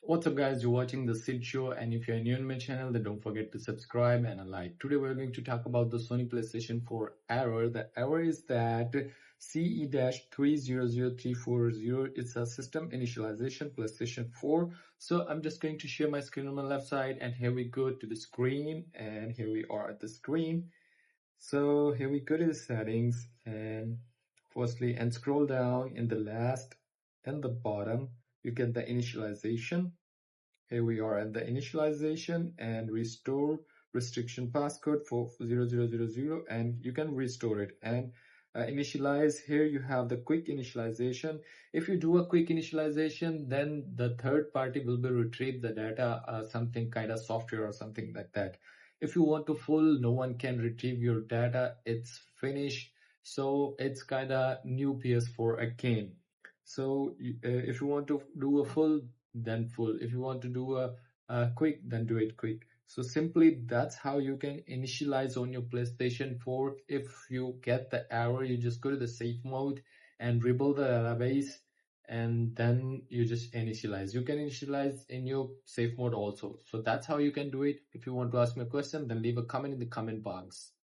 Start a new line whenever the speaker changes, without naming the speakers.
What's up guys, you're watching the Sid Show, and if you're new on my channel then don't forget to subscribe and like. Today we're going to talk about the Sony PlayStation 4 error. The error is that CE-30034-0. It's a system initialization PlayStation 4. So I'm just going to share my screen on my left side, and here we go to the screen, and here we are at the screen. So here we go to the settings, and firstly and scroll down in the last and the bottom you get the initialization. Here we are at the initialization and restore restriction passcode for 0000, and you can restore it and initialize. Here you have the quick initialization. If you do a quick initialization, then the third party will be retrieve the data, something kind of software or something like that. If you want to full, no one can retrieve your data, it's finished. So it's kind of new PS4 again. So if you want to do a full, then full. If you want to do a quick, then do it quick. So simply that's how you can initialize on your PlayStation 4. If you get the error, you just go to the safe mode and rebuild the database, and then you just initialize. You can initialize in your safe mode also. So that's how you can do it. If you want to ask me a question, then leave a comment in the comment box.